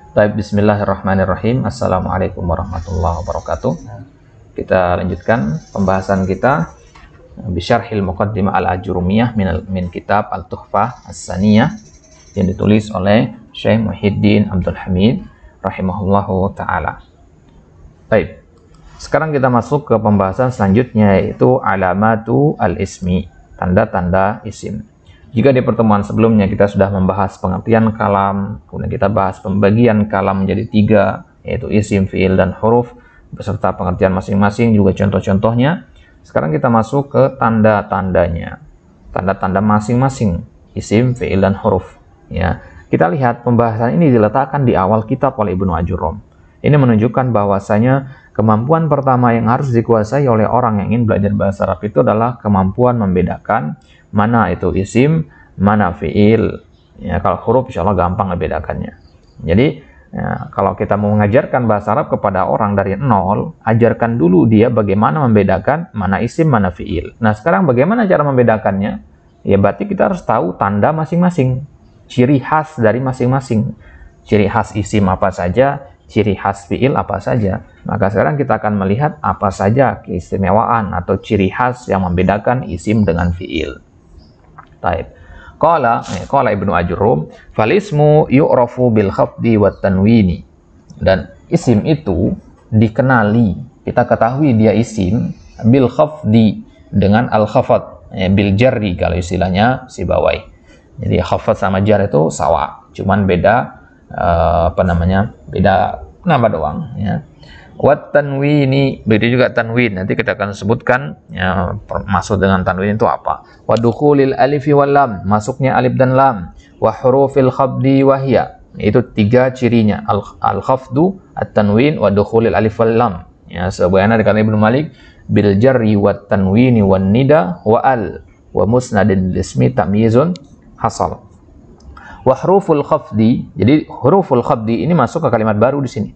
Baik, bismillahirrahmanirrahim. Assalamualaikum warahmatullahi wabarakatuh. Kita lanjutkan pembahasan kita Bisyarhil Muqaddimah al-Ajurumiyah min kitab Al-Tuhfah As-Saniyah yang ditulis oleh Syekh Muhyiddin Abdul Hamid rahimahullahu ta'ala. Baik, sekarang kita masuk ke pembahasan selanjutnya, yaitu alamatu al-ismi, tanda-tanda isim. Jika di pertemuan sebelumnya kita sudah membahas pengertian kalam, kemudian kita bahas pembagian kalam menjadi 3, yaitu isim, fi'il, dan huruf, beserta pengertian masing-masing, juga contoh-contohnya. Sekarang kita masuk ke tanda-tandanya, tanda-tanda masing-masing isim, fi'il, dan huruf. Ya, kita lihat pembahasan ini diletakkan di awal kitab oleh Ibnu Ajurum. Ini menunjukkan bahwasanya kemampuan pertama yang harus dikuasai oleh orang yang ingin belajar bahasa Arab itu adalah kemampuan membedakan mana itu isim, mana fi'il. Ya, kalau huruf insya Allah gampang membedakannya. Jadi ya, kalau kita mau mengajarkan bahasa Arab kepada orang dari nol, ajarkan dulu dia bagaimana membedakan mana isim, mana fi'il. Nah, sekarang bagaimana cara membedakannya? Ya, berarti kita harus tahu tanda masing-masing, ciri khas dari masing-masing. Ciri khas isim apa saja, ciri khas fi'il apa saja. Maka sekarang kita akan melihat apa saja keistimewaan atau ciri khas yang membedakan isim dengan fi'il. Taib. Qala Ibnu Ajurum, falismu yu'rafu bil khafdi wat tanwini. Dan isim itu dikenali, kita ketahui dia isim bil khafdi, dengan al khafad, bil jarri kalau istilahnya Sibawai. Jadi khafad sama jar itu sama, cuman beda beda nama doang, ya. Wat tanwini, begitu juga tanwin. Nanti kita akan sebutkan ya, maksud dengan tanwin itu apa. Wa dukhulil alifi wal lam, masuknya alif dan lam. Wa hurufil khafdi wa hiya, itu 3 cirinya, al khafdu, at tanwin, wa dukhulil alif wal lam. Ya, sebagaimana dikatakan Ibnu Malik, bil jarri wat tanwini wan nida wa al wa musnadin ismi tamyizun hasal. Wa huruful khafdi, jadi huruful khafdi ini masuk ke kalimat baru di sini.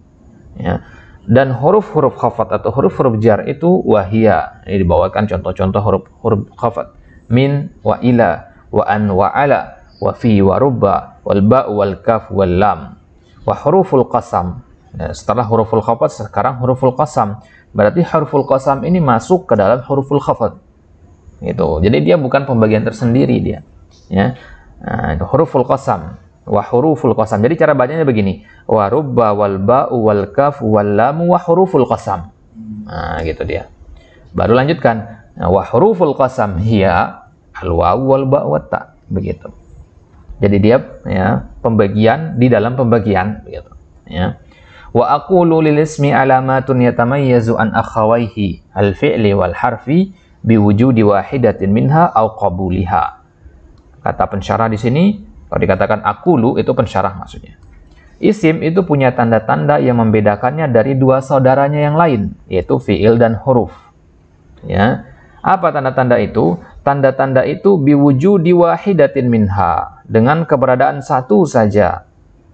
Ya. Dan huruf-huruf khafat atau huruf-huruf jar itu wahia. Ini dibawakan contoh-contoh huruf khafat. Min, wa ila, wa an, wa ala, wa fi, wa rubba, wal ba, wal kaf, wal lam. Wa huruful qasam. Ya, setelah huruful khafat, sekarang huruful qasam. Berarti huruful qasam ini masuk ke dalam huruful khafat. Gitu. Jadi dia bukan pembagian tersendiri dia. Ya. Nah, itu huruful qasam. Wa huruful qasam. Jadi cara bacanya begini. Wa rubba wal ba'u wal kaf wal lam wa huruful qasam. Nah, gitu dia. Baru lanjutkan. Nah, wa huruful qasam hiya al wawu wal ba'u wat ta. Begitu. Jadi dia ya pembagian di dalam pembagian begitu, ya. Wa aqulu lil ismi alamatun yatamayyazu an akhawaihi al fi'li wal harfi biwujudi wahidatin minha au qabuliha. Kata pensyarah di sini, kalau dikatakan aqulu itu pensyarah maksudnya. Isim itu punya tanda-tanda yang membedakannya dari 2 saudaranya yang lain, yaitu fi'il dan huruf. Ya. Apa tanda-tanda itu? Tanda-tanda itu biwujudi wahidatin minha, dengan keberadaan satu saja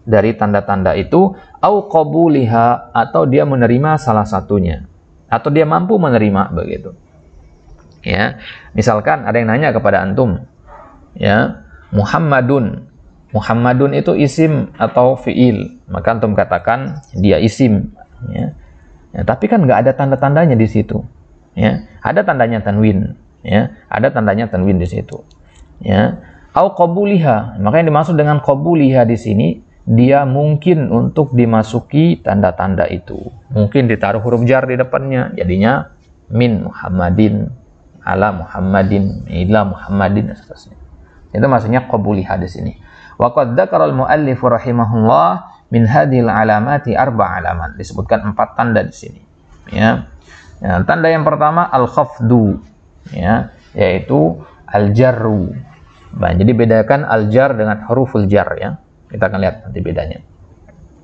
dari tanda-tanda itu, au qabuliha, atau dia menerima salah satunya, atau dia mampu menerima begitu. Ya. Misalkan ada yang nanya kepada antum, ya, Muhammadun itu isim atau fi'il, maka antum katakan dia isim, ya. Ya, tapi kan nggak ada tanda-tandanya di situ, ya. Ada tandanya tanwin, ya. Ada tandanya tanwin di situ, ya. Au qabuliha, maka yang dimaksud dengan qabuliha di sini, dia mungkin untuk dimasuki tanda-tanda itu. Mungkin ditaruh huruf jar di depannya, jadinya min Muhammadin, ala Muhammadin, ila Muhammadin, dan seterusnya. Itu maksudnya qabuliha di sini. Wa qad dzakara al-muallif rahimahullah min hadhil alamati 4 alamat. Disebutkan 4 tanda di sini. Ya. Ya, tanda yang pertama al-khafdu, ya, yaitu al-jarru. Nah, jadi bedakan al-jar dengan huruful jar, ya. Kita akan lihat nanti bedanya.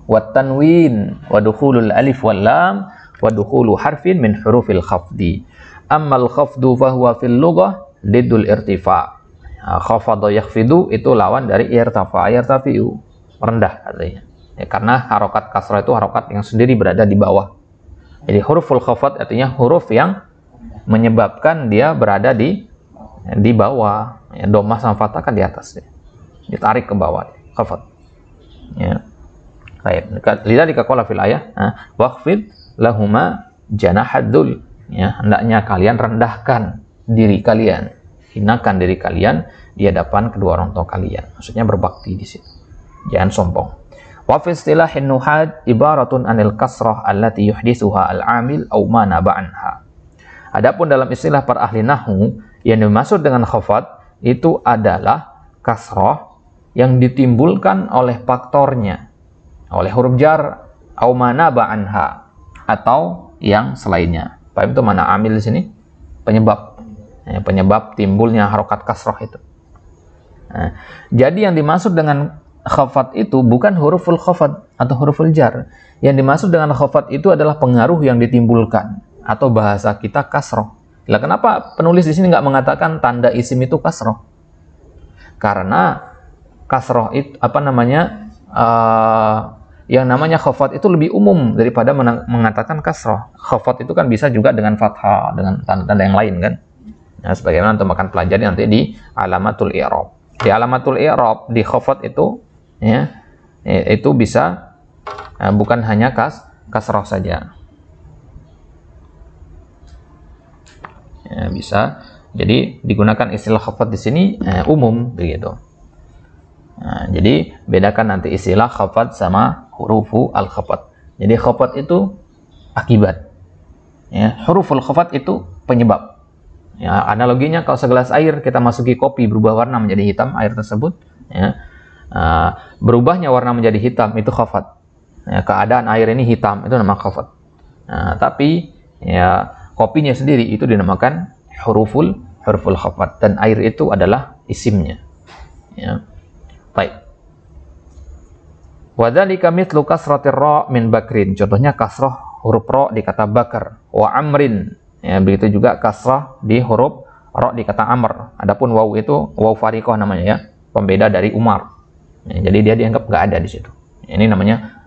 Wa tanwin wa dukhulul alif wal lam wa dukhulu harfin min hurufil khafdi. Amma al-khafdu fa huwa fil lughah liddul irtifa'. Khafadha yakhfidu itu lawan dari irtafa, yartafi'u, rendah artinya. Ya, karena harokat kasrah itu harokat yang sendiri berada di bawah. Jadi huruful khafad artinya huruf yang menyebabkan dia berada di bawah. Ya, dhammah sama fathah kan di atas, ya. Ditarik ke bawah, khafad. Ya. Baik, lidzalika qala fil ayah, waqfid lahuma janahadzul. Ya, hendaknya kalian rendahkan diri kalian, hinakan diri kalian di hadapan kedua orang tua kalian. Maksudnya berbakti di situ. Jangan sombong. Wa fi istilahin nuhad ibaratun anil kasrah allati yuhdithuha al-amil aw ma naba anha. Adapun dalam istilah para ahli nahwu, yang dimaksud dengan khafat itu adalah kasrah yang ditimbulkan oleh faktornya, oleh huruf jar, aw ma naba anha, atau yang selainnya. Paham itu mana amil di sini? Penyebab. Ya, penyebab timbulnya harokat kasrah itu. Nah, jadi yang dimaksud dengan khafat itu bukan huruful khafat atau huruful jar. Yang dimaksud dengan khafat itu adalah pengaruh yang ditimbulkan, atau bahasa kita kasrah. Lah kenapa penulis di sini nggak mengatakan tanda isim itu kasrah? Karena kasrah itu yang namanya khafat itu lebih umum daripada mengatakan kasrah. Khafat itu kan bisa juga dengan fathah, dengan tanda-tanda yang lain kan. Nah, sebagaimana untuk makan pelajari nanti di alamatul i'rab. Di alamatul i'rab di khafat itu ya, itu bisa bukan hanya kasrah saja. Ya, bisa. Jadi digunakan istilah khafat di sini umum begitu. Nah, jadi bedakan nanti istilah khafat sama hurufu al-khafat. Jadi khafat itu akibat. Ya, huruful khafat itu penyebab. Ya, analoginya kalau segelas air kita masuki kopi berubah warna menjadi hitam air tersebut, ya, berubahnya warna menjadi hitam itu khafat. Ya, keadaan air ini hitam itu nama khafat. Nah, tapi ya kopinya sendiri itu dinamakan huruful khafat dan air itu adalah isimnya. Ya. Baik. Wadzalika mithlu kasratir ra min bakrin. Contohnya kasrah huruf ra di kata bakar, wa amrin. Ya, begitu juga kasrah di huruf ra di kata amr. Adapun waw itu waw fariqah namanya ya, pembeda dari Umar. Ya, jadi dia dianggap nggak ada di situ. Ini namanya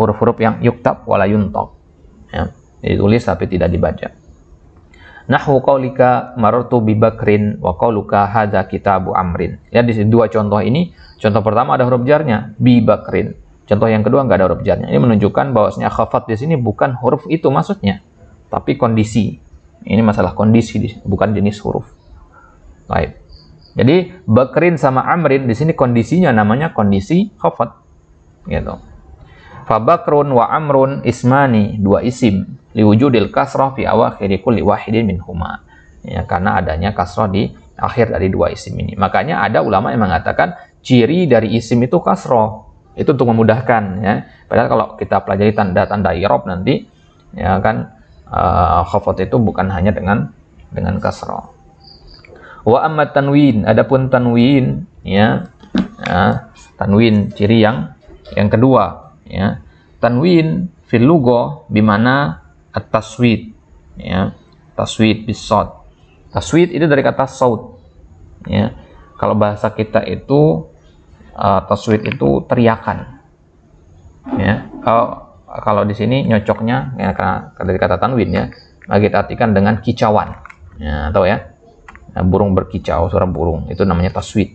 huruf-huruf yang yuktab wala yuntaq. Ya, ditulis tapi tidak dibaca. Nahwu qaulika marartu bi bakrin wa qauluka hadza kitabu amrin. Ya, di dua contoh ini, contoh pertama ada huruf jarnya bi bakrin. Contoh yang kedua nggak ada huruf jarnya. Ini menunjukkan bahwasanya khafat di sini bukan huruf itu maksudnya, tapi kondisi. Ini masalah kondisi, bukan jenis huruf. Baik. Jadi bakrin sama amrin di sini kondisinya namanya kondisi khafat. Gitu. Fa bakrun wa amrun ismani, dua isim, liwujudil kasrah fi awakhiri kulli wahidin minhuma. Ya, karena adanya kasrah di akhir dari dua isim ini. Makanya ada ulama yang mengatakan ciri dari isim itu kasrah. Itu untuk memudahkan ya. Padahal kalau kita pelajari tanda-tanda i'rab nanti ya kan khafat itu bukan hanya dengan kasrah. Wa amma tanwin, adapun tanwin ya, tanwin ciri yang kedua ya. Tanwin fil lughah bimana at-taswid ya, taswid bisad. Taswid itu dari kata saut ya. Kalau bahasa kita itu taswid itu teriakan ya. Kalau di sini nyocoknya ya, karena dari kata tanwin ya, kita artikan dengan kicauan ya, tahu ya, burung berkicau, suara burung itu namanya taswid.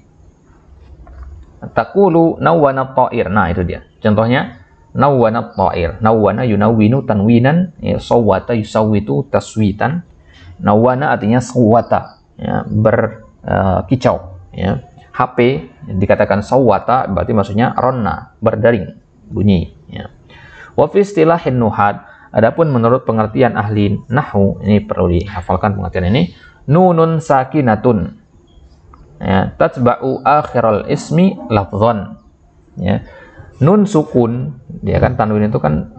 Taqulu nawwana ta'ir. Nah, itu dia contohnya, nawwana ta'ir. Nawwana yunawwinu tanwinan ya, sawwata yusawwitu taswitan. Nawwana artinya sawwata ya, berkicau ya. HP dikatakan sawwata berarti maksudnya ronna, berdering, bunyi ya. Wa fi istilahin nuhad, adapun menurut pengertian ahli nahwu, ini perlu dihafalkan pengertian ini, nunun sakinatun ya, tatba'u akhiral ismi lafdhan ya. Nun sukun, dia kan tanwin itu kan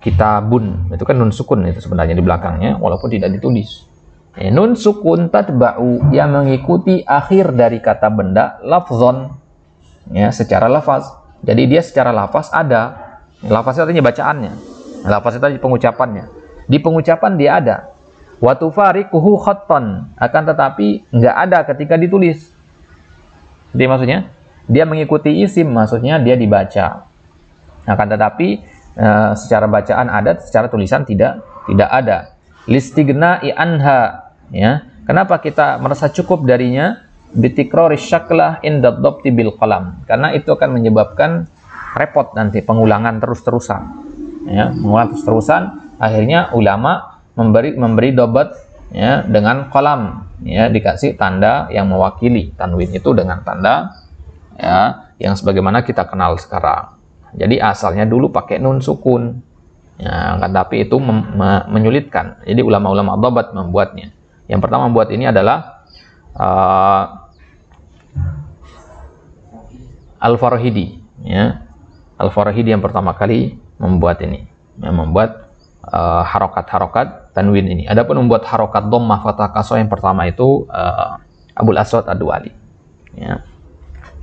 kitabun, itu kan nun sukun itu sebenarnya di belakangnya walaupun tidak ditulis. Ya, nun sukun tatba'u, yang mengikuti akhir dari kata benda lafdhan ya, secara lafaz. Jadi dia secara lafaz ada. Lafaz itu artinya bacaannya. Lafaz itu artinya pengucapannya. Di pengucapan dia ada. Wa tufariquhu khattan, akan tetapi nggak ada ketika ditulis. Jadi maksudnya dia mengikuti isim, maksudnya dia dibaca. Akan tetapi secara bacaan ada, secara tulisan tidak ada. Listighna'i anha ya. Kenapa kita merasa cukup darinya? Bitikrari syaklah inda dhabti bil qalam. Karena itu akan menyebabkan repot nanti pengulangan terus-terusan. Ya, mengulang terus-terusan, akhirnya ulama memberi dobat ya dengan qalam, ya dikasih tanda yang mewakili tanwin itu dengan tanda ya yang sebagaimana kita kenal sekarang. Jadi asalnya dulu pakai nun sukun. Ya, tapi itu menyulitkan. Jadi ulama-ulama dobat membuatnya. Yang pertama membuat ini adalah Al-Farahidi, ya. Al-Farahidi yang pertama kali membuat ini, yang membuat harokat-harokat tanwin ini. Adapun membuat harokat dhammah fathah kasrah yang pertama itu Abul Aswad Ad-Du'ali, ya.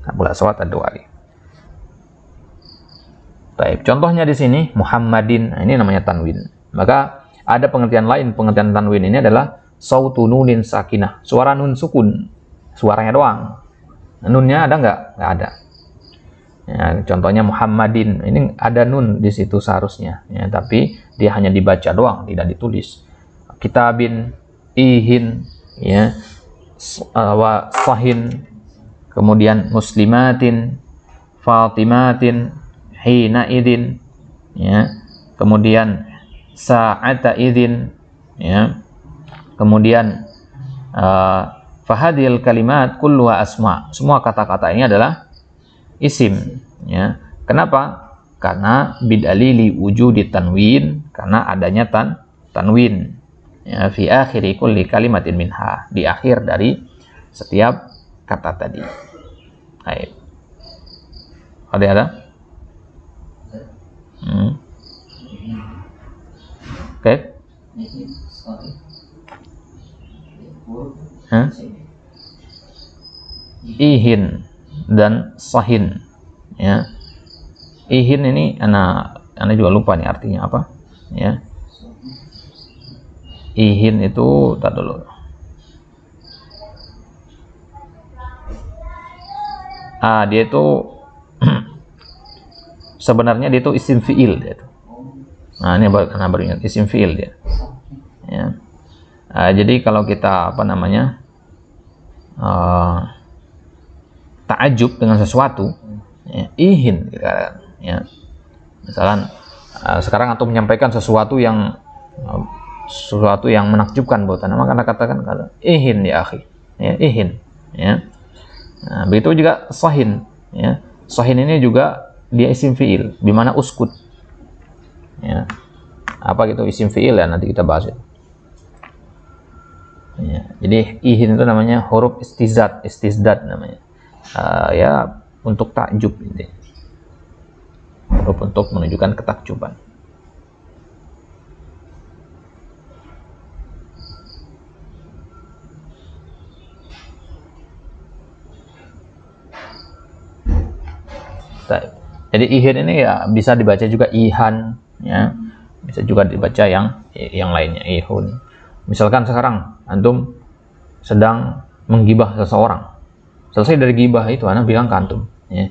Abul Aswad Ad-Du'ali. Baik, contohnya di sini Muhammadin, nah, ini namanya tanwin. Maka ada pengertian lain, pengertian tanwin ini adalah sautu nunin sakinah, suara nun sukun, suaranya doang. Nunnya ada nggak? Nggak ada. Ya, contohnya Muhammadin, ini ada nun di situ seharusnya, ya, tapi dia hanya dibaca doang, tidak ditulis. Kitabin, ihin, ya, wa sahin, kemudian muslimatin, fatimatin, hina idin, ya, kemudian sa'ata idin, ya, kemudian fahadil kalimat kulluha asma, semua kata-kata ini adalah isim, ya. Kenapa? Karena bidalili wujudi tanwin, karena adanya tanwin, ya, fi akhiri kulli kalimatin minha, di akhir dari setiap kata tadi. Baik. Ada? Oke. Ihin dan sahin, ya. Ihin ini ana juga lupa nih artinya apa, ya. Ihin itu tar dulu. Dia itu sebenarnya dia itu isim fiil dia itu. Nah, ini baru ingat isim fiil dia. Ya. Jadi kalau kita apa namanya ta'ajub dengan sesuatu, ya, ihin, ya. Misalkan sekarang antum menyampaikan sesuatu yang menakjubkan buat anda, maka anda katakan ihin ya akhi, ya, ihin, ya. Nah, begitu juga sahin, ya. Sahin ini juga dia isim fiil, bimana uskut, ya. Apa gitu isim fiil ya, nanti kita bahas itu. Ya, jadi ihin itu namanya huruf istizdad namanya, ya, untuk takjub ini, huruf untuk menunjukkan ketakjuban. Jadi ihin ini ya bisa dibaca juga ihan, ya, bisa juga dibaca yang lainnya, ihun. Misalkan sekarang antum sedang menggibah seseorang, selesai dari gibah itu anak bilang ke antum, ya,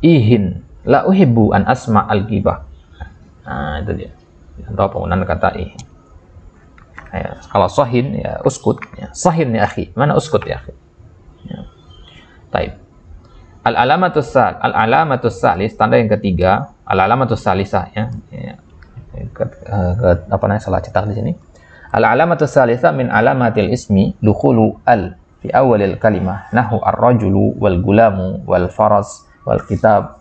ihin la uhibbu an asma al gibah. Nah, itu dia contoh penggunaan kata ihin. Ya, kalau sahin ya uskut, ya, sahin ya akhi, mana uskut ya akhi, ya. Taib. Al-alamatus salis, tanda yang ketiga, al-alamatus salisah, ya. Apa namanya, salah cetak di sini. Al-alamatus salisah min alamatil ismi dukhulu al fi awalil kalimah, nahu ar-rajulu wal gulamu wal faras wal kitab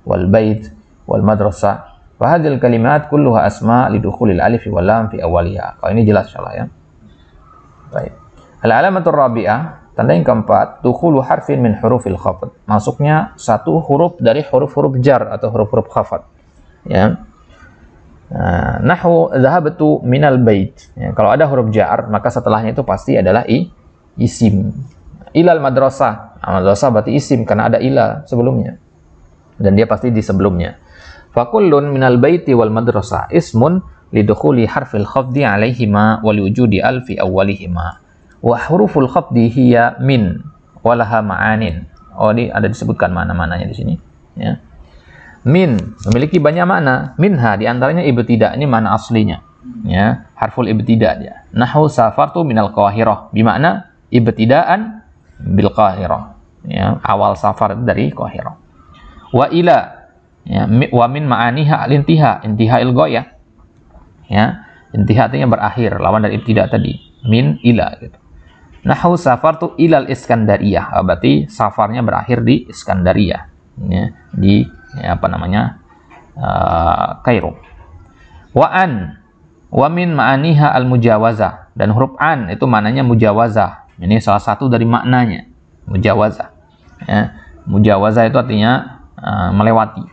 wal bait wal madrasah. Wa hadhil kalimat kulluha asma li dukhulil alif wal lam fi awaliha. Kalau ini jelas insyaallah, ya. Baik. Al-alamatur rabi'ah, tanda yang keempat, dukhulu harfin min hurufil khafd, masuknya satu huruf dari huruf-huruf jar atau huruf-huruf khafd, ya. Nahu dhahabtu minal bait, ya, kalau ada huruf jar maka setelahnya itu pasti adalah isim. Ilal madrasah, madrasah berarti isim karena ada ila sebelumnya dan dia pasti di sebelumnya. Fakullun minal baiti wal madrasah ismun lidukhuli harfil khafdi alaihima wal wujudi al fi awwalihima. Wa huruful khafdi hiya min walaha ma'anin. Oh, ini ada disebutkan mana-mananya di sini, ya. Min memiliki banyak makna. Minha diantaranya ibtida, ini mana aslinya, ya, harful ibtida dia. Nahu safartu minal Qahirah, bimakna ibtidaan bil Qahirah, ya, awal safar dari Qahirah. Wa ila Ya, wa min ma'aniha al-intiha, intihail ghayah. Ya, intiha artinya berakhir, lawan dari ibtida tadi. Min ila gitu. Nahu safartu ilal Iskandariyah. Berarti safarnya berakhir di Iskandariyah. Ya, di apa namanya? Kairo. Wa an wa min ma'aniha al-mujawazah, dan huruf an itu maknanya mujawazah. Ini salah satu dari maknanya mujawazah. Ya, mujawazah itu artinya melewati.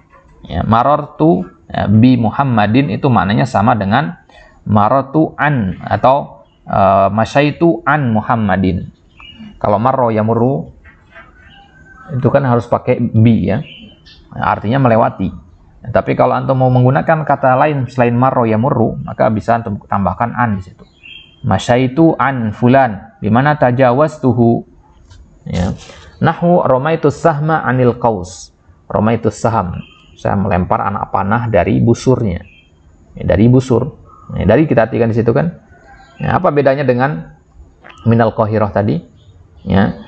Ya, marartu bi Muhammadin itu maknanya sama dengan marartu an atau masyaitu an Muhammadin. Kalau marro yamurru itu kan harus pakai bi ya. Artinya melewati. Tapi kalau antum mau menggunakan kata lain selain marro yamurru, maka bisa antum tambahkan an di situ. Masyaitu an fulan, di mana tajawaztuhu. Ya. Nahwu ramaitus sahma anil qaus. Ramaitus saham. Saya melempar anak panah dari busurnya. Ya, dari busur. Ya, dari kita artikan di situ kan. Ya, apa bedanya dengan minal qahirah tadi? Ya,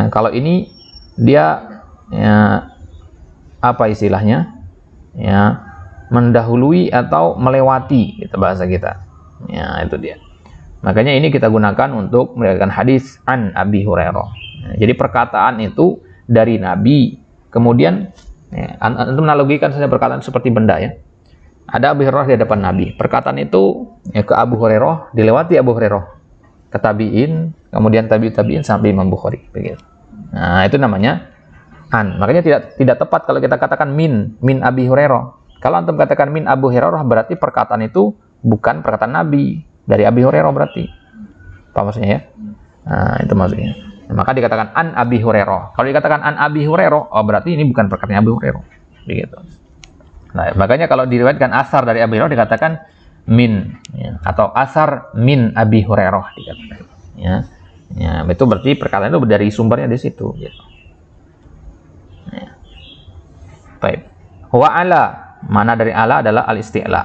kalau ini dia ya, apa istilahnya? Ya, mendahului atau melewati gitu bahasa kita. Ya, itu dia. Makanya ini kita gunakan untuk meriwayatkan hadis an Abi Hurairah. Ya, jadi perkataan itu dari Nabi. Kemudian ya, antum analogikan saja perkataan seperti benda ya. Ada Abu Hurairah di hadapan Nabi. Perkataan itu ya, ke Abu Hurairah, dilewati Abu Hurairah, ke tabi'in, kemudian tabi'in sampai Imam Bukhari begitu. Nah, itu namanya an. Makanya tidak tepat kalau kita katakan min Abi Hurairah. Kalau antum katakan min Abu Hurairah, berarti perkataan itu bukan perkataan Nabi, dari Abi Hurairah berarti. Apa maksudnya ya? Nah, itu maksudnya. Nah, maka dikatakan an Abi Hurairah. Kalau dikatakan an Abi Hurairah, oh berarti ini bukan perkataan Abi Hurairah. Begitu. Nah, makanya kalau diriwayatkan asar dari Abi Hurairah dikatakan min ya, atau asar min Abi Hurairah dikatakan. Ya. Ya, itu berarti perkataan itu dari sumbernya di situ gitu. Ya. Baik. Wa ala, mana dari ala adalah al-isti'la.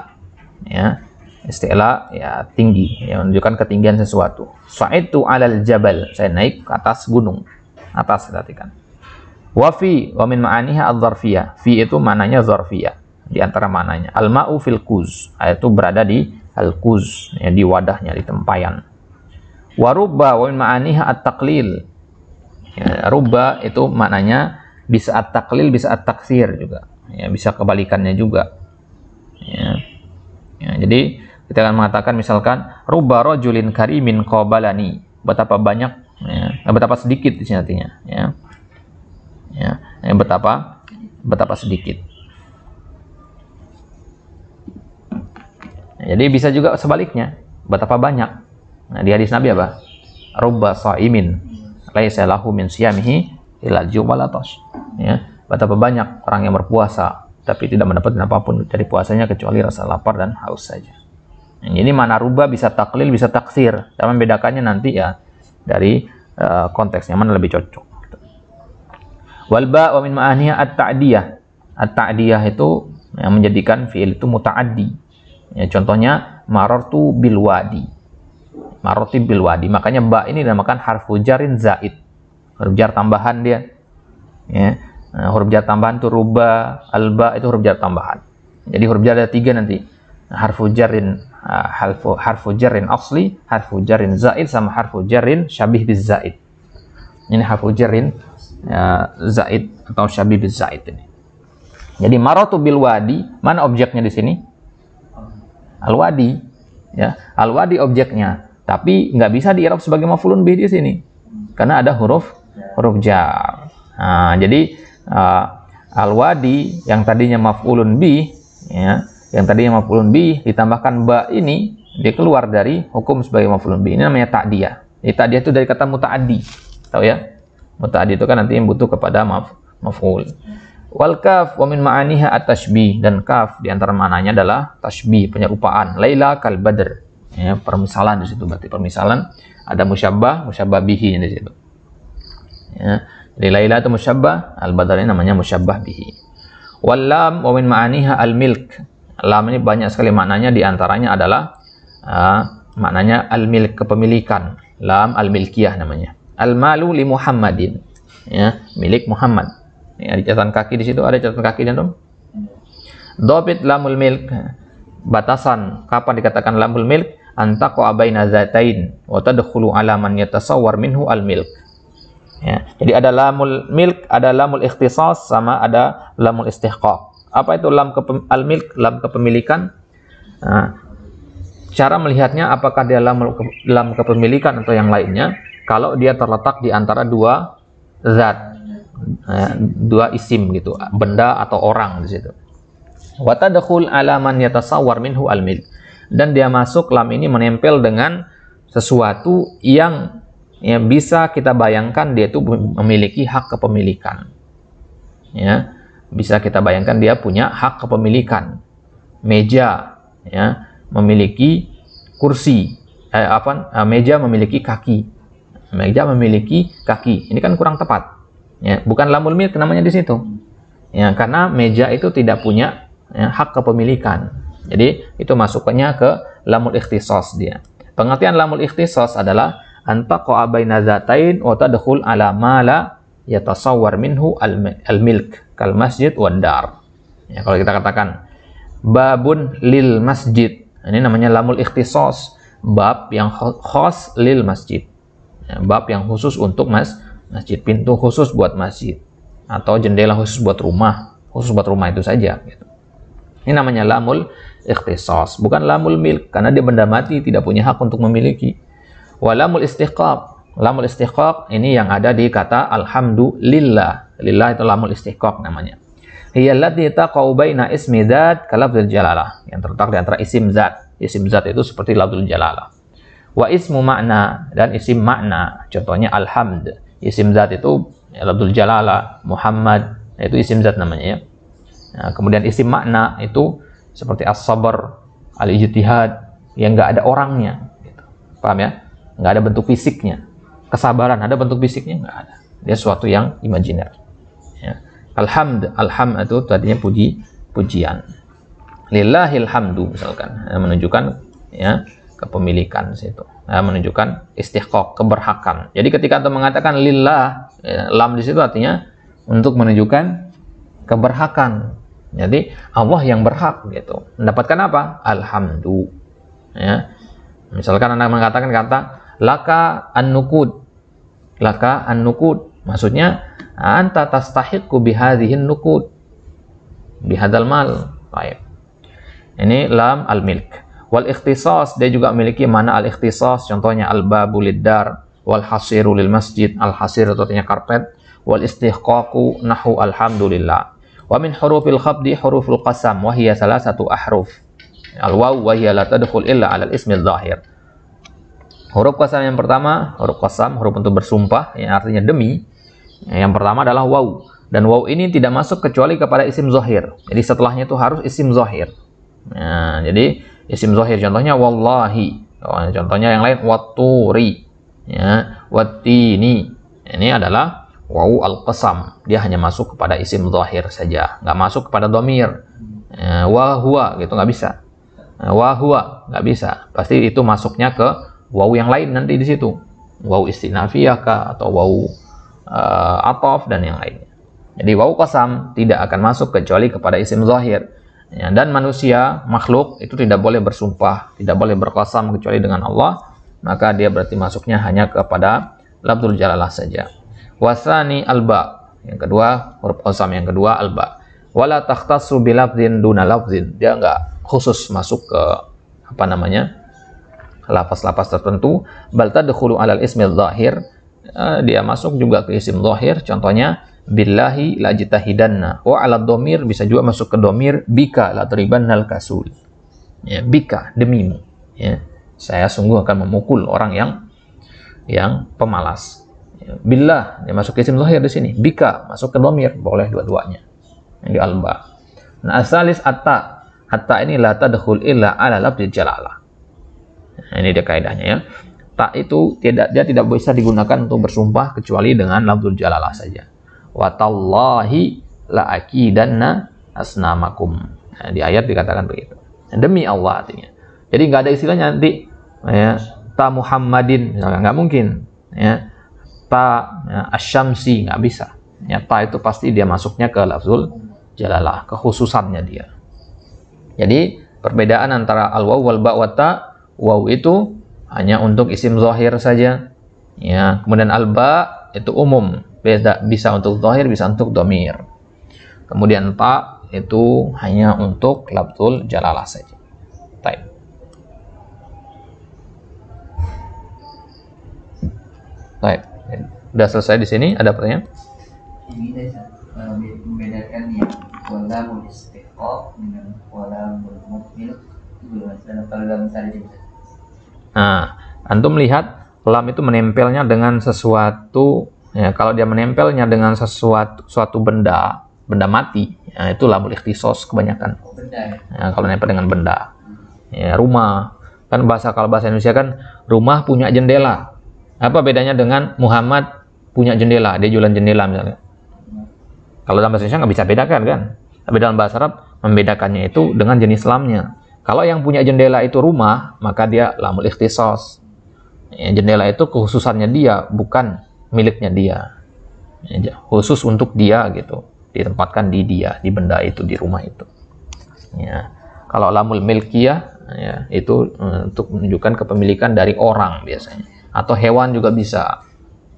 Ya. Isti'la ya tinggi, ya menunjukkan ketinggian sesuatu. Sa'idtu 'alal jabal, saya naik ke atas gunung. Atas perhatikan. Wa fi wa min ma'aniha adz-dzarfiyah. Fi itu maknanya dzarfiyah. Di antara maknanya al-ma'u fil kuz, itu berada di al-kuz, ya, di wadahnya, di tempayan. Wa rubba wa min ma'aniha at-taqlil. Ya, rubba itu maknanya bisa at-taqlil, bisa at-taksir juga. Ya, bisa kebalikannya juga. Ya. Ya, jadi kita akan mengatakan misalkan rubba rajulin karimin qabalani. Betapa banyak ya, betapa sedikit di sini artinya, ya. Ya, betapa sedikit. Jadi bisa juga sebaliknya, betapa banyak. Nah, di hadis Nabi apa? Rubba sha'imin laisa lahu min siyamihi illa al-ju' wal atash. Ya, betapa banyak orang yang berpuasa tapi tidak mendapatkan apapun dari puasanya kecuali rasa lapar dan haus saja. Nah, ini mana rubba bisa taklil, bisa taksir. Dan membedakannya nanti ya dari konteksnya mana lebih cocok. Wal ba' wa min ma'aniha at-ta'diyah. At-ta'diyah itu yang menjadikan fi'il itu muta'addi. Ya, contohnya marartu bil wadi. Marartu bil wadi. Makanya ba ini dinamakan harfu jarin zaid. Huruf jar tambahan dia. Ya. Nah, huruf jar tambahan itu ruba, alba itu huruf jar tambahan. Jadi huruf jar ada 3 nanti. Harfu jarin harfu jarin asli, harfu jarin zaid sama harfu jarin syabih biz zaid. Ini harfu jarin zaid atau syabih biz zaid ini. Jadi marartu bil wadi, mana objeknya di sini? Al-wadi, ya, al-wadi objeknya, tapi nggak bisa di-i'rab sebagai maf'ulun bih di sini, karena ada huruf jar. Nah, jadi al-wadi yang tadinya maf'ulun bih, ya, yang tadinya maf'ulun bih ditambahkan ba ini, dia keluar dari hukum sebagai maf'ulun bih. Ini namanya ta'diyah. Ta'diyah itu dari kata muta'addi, tahu ya? Muta'addi itu kan nanti yang butuh kepada maf'ul. Wal kaf wa min ma'aniha at-tashbih, dan kaf di antara maknanya adalah tashbih, penyerupaan. Laila kal badr, ya, permisalan di situ, berarti permisalan ada musyabbah bihi di situ. Ya, jadi Laila itu musyabbah, al-badr ini namanya musyabbah bihi. Wal lam wa min ma'aniha al-milk. Lam ini banyak sekali maknanya, di antaranya adalah maknanya al-milk, kepemilikan. Lam al-milkiyah namanya. Al-malu li Muhammadin, ya, milik Muhammad. Ya, di catatan kaki di situ ada catatan kaki dan Dhabit lamul milk, batasan kapan dikatakan lamul milk, antaqa baina zatain wa tadkhulu ala man yatasawwar minhu al milk. Ya, jadi ada lamul milk, ada lamul ikhtisas, sama ada lamul istihqaq. Apa itu al milk? Lam kepemilikan. Nah, cara melihatnya apakah dia lam kepemilikan atau yang lainnya. Kalau dia terletak di antara dua zat, dua isim gitu, benda atau orang di situ. Wa tadkhul ala man yatasawwar minhu al milk, dan dia masuk, lam ini menempel dengan sesuatu yang ya, bisa kita bayangkan dia itu memiliki hak kepemilikan. Ya, bisa kita bayangkan dia punya hak kepemilikan. Meja ya memiliki kursi, meja memiliki kaki. Meja memiliki kaki. Ini kan kurang tepat. Ya, bukan lamul milk namanya di situ. Ya, karena meja itu tidak punya ya, hak kepemilikan. Jadi itu masuknya ke lamul ikhtisas dia. Pengertian lamul ikhtisas adalah antaqa baina zatain wa tadkhul ala ma la yatasawwar minhu al milk kal masjid wad dar. Ya, kalau kita katakan babun lil masjid, ini namanya lamul ikhtisas, bab yang khas lil masjid. Ya, bab yang khusus untuk masjid, pintu khusus buat masjid, atau jendela khusus buat rumah itu saja gitu. Ini namanya lamul ikhtisas, bukan lamul milk, karena dia benda mati, tidak punya hak untuk memiliki. Wa lamul istihqaq, lamul istihqaq ini yang ada di kata alhamdulillah. Lillah itu lamul istihqaq namanya. Hiya allati taqau baina ismi dzat kalafdzul jalalah, yang terletak di antara isim zat. Isim zat itu seperti lafdzul jalalah. Wa ismu makna, dan isim makna, contohnya alhamd. Isim zat itu ya, lafdzul jalalah, Muhammad, itu isim zat namanya ya. Nah, kemudian isim makna itu seperti as-sabr, al-ijtihad, yang nggak ada orangnya gitu. Paham ya? Nggak ada bentuk fisiknya. Kesabaran ada bentuk fisiknya? Nggak ada. Dia sesuatu yang imajiner ya. Alhamd itu tadinya pujian. Lillahil hamdu misalkan, menunjukkan ya kepemilikan situ. Menunjukkan istihqaq, keberhakan. Jadi ketika Anda mengatakan lillah, ya, lam di situ artinya untuk menunjukkan keberhakan. Jadi Allah yang berhak gitu. Mendapatkan apa? Alhamdu. Ya. Misalkan Anda mengatakan kata laka an-nuqud. Laka an-nuqud, maksudnya anta tastahiqqu bihadhihin nuqud. Bihadzal mal. Baik. Ini lam al-milk. Wal ikhtisas, dia juga memiliki mana al-ikhtisas, contohnya al-babu lid-dar, wal hasiru lil masjid. Al-hasir itu artinya karpet. Wal istihqaqu nahu alhamdulillah. Wa min hurufil khabdi huruful qasam wa hiya salasatu ahruf. Al-waw wa hiya la tadkhul illa 'ala al-ismil zahir. Huruf qasam yang pertama, huruf qasam, huruf untuk bersumpah yang artinya demi. Yang pertama adalah waw, dan waw ini tidak masuk kecuali kepada isim zahir. Jadi setelahnya itu harus isim zahir. Nah, jadi isim zahir contohnya wallahi. Contohnya yang lain watturi, ya, wattini. Ini adalah wawu al-qasam, dia hanya masuk kepada isim zahir saja, nggak masuk kepada dhamir. Wa huwa gitu nggak bisa. Wa huwa nggak bisa. Pasti itu masuknya ke wawu yang lain nanti di situ. Wawu istinafiyah kah, atau wawu ataf dan yang lainnya. Jadi wawu qasam tidak akan masuk kecuali kepada isim zahir. Ya, dan manusia, makhluk itu tidak boleh bersumpah, tidak boleh berqasam kecuali dengan Allah, maka dia berarti masuknya hanya kepada lafdzul jalalah saja. Wasani alba, yang kedua huruf qasam yang kedua alba. Wala takhtassu bi lafdzin duna lafdzin, dia enggak khusus masuk ke apa namanya lafaz-lafaz tertentu. Bal tadkhulu alal ismil zahir, dia masuk juga ke isim zahir, contohnya billahi la jitahidanna. Wa ala dhamir, bisa juga masuk ke dhamir, bika la tribannal kasul. Ya, bika demimu, ya, saya sungguh akan memukul orang yang pemalas. Billah, dia masuk ke isim zahir di sini. Bika masuk ke dhamir, boleh dua-duanya. Yang di alba. Nah, asalis atta. Atta ini la tadkhul illa ala lafdzil jalalah. Nah, ini dia kaidahnya ya. Ta itu dia tidak bisa digunakan untuk bersumpah kecuali dengan lafdzul jalalah saja. Wa tallahi la akidanna asnamakum. Nah, di ayat dikatakan begitu. Demi Allah artinya. Jadi nggak ada istilahnya nanti ya, ta Muhammadin, nggak mungkin ya. Ta ya, asyamsi, nggak bisa ya. Ta itu pasti dia masuknya ke lafzul jalalah, kekhususannya dia Jadi perbedaan antara al-waw wal ba wa ta, waw itu hanya untuk isim zahir saja. Ya, kemudian al-ba itu umum, beda, bisa untuk zahir, bisa untuk dhamir. Kemudian ta itu hanya untuk lafzul jalalah saja. Baik. Baik. Sudah selesai di sini, ada pertanyaan? Ini membedakan yang walamul istiqaq dengan walamul mukmil dalam tadi. Nah, antum lihat lam itu menempelnya dengan sesuatu, ya, kalau dia menempelnya dengan suatu benda mati, ya, itu lamul ikhtisos kebanyakan. Benda ya? Ya, kalau nempel dengan benda, ya, rumah kan kalau bahasa Indonesia kan rumah punya jendela. Apa bedanya dengan Muhammad punya jendela, dia jualan jendela misalnya. Kalau dalam bahasa Indonesia nggak bisa bedakan kan, tapi dalam bahasa Arab membedakannya itu dengan jenis lamnya. Kalau yang punya jendela itu rumah, maka dia lamul ikhtisos. Ya, jendela itu kekhususannya dia, bukan miliknya dia. Ya, khusus untuk dia gitu, ditempatkan di dia, di benda itu, di rumah itu. Ya. Kalau lamul milkiyah, ya, itu untuk menunjukkan kepemilikan dari orang biasanya. Atau hewan juga bisa,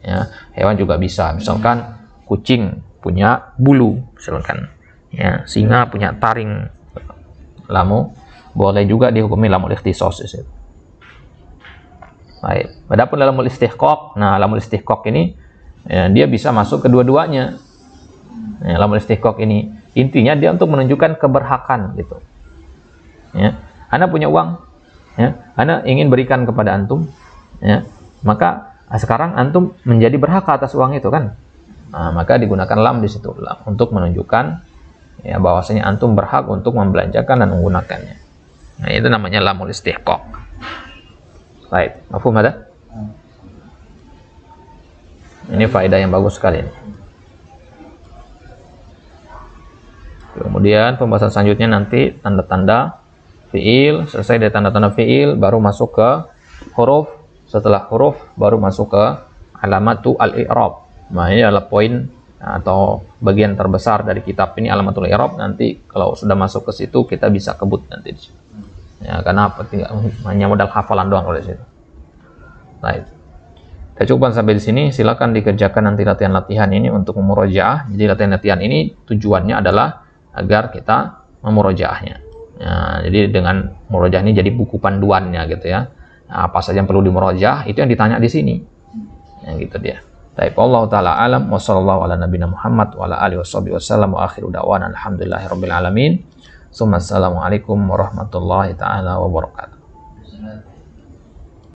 ya, hewan juga bisa. Misalkan kucing punya bulu, misalkan, ya, singa punya taring, lamu boleh juga dihukumi lamul ikhtisos. Baik. Adapun lamul istihqaq, nah lamul istihqaq ini, ya, dia bisa masuk kedua-duanya. Ya, lamul istihqaq ini intinya dia untuk menunjukkan keberhakan gitu. Ya, Anda punya uang, ya, Anda ingin berikan kepada antum, ya. Maka sekarang antum menjadi berhak atas uang itu kan, nah, maka digunakan lam di situ, lam, untuk menunjukkan, ya, bahwasanya antum berhak untuk membelanjakan dan menggunakannya. Nah, itu namanya lamul istihqaq. Baik, mafhum ada? Ini faedah yang bagus sekali ini. Kemudian pembahasan selanjutnya nanti tanda-tanda fiil, selesai dari tanda-tanda fiil baru masuk ke huruf. Setelah huruf baru masuk ke alamatu al-i'rab. Nah, ini adalah poin atau bagian terbesar dari kitab ini, alamatul i'rab. Nanti kalau sudah masuk ke situ kita bisa kebut nanti di situ. Ya, karena hanya modal hafalan doang oleh situ. Baik. Kita cukupkan sampai di sini. Silakan dikerjakan nanti latihan-latihan ini untuk memurojaah. Jadi latihan-latihan ini tujuannya adalah agar kita memurojaahnya. Ya, jadi dengan murojaah ini jadi buku panduannya gitu ya. Nah, apa saja yang perlu dimurojaah itu yang ditanya di sini. Ya, gitu dia. Baik, Allah taala alam wa sallallahu ala nabiyina Muhammad wa ala alihi wasallam wa akhiru da'wana alhamdulillahirabbil alamin. Assalamualaikum warahmatullahi taala wabarakatuh.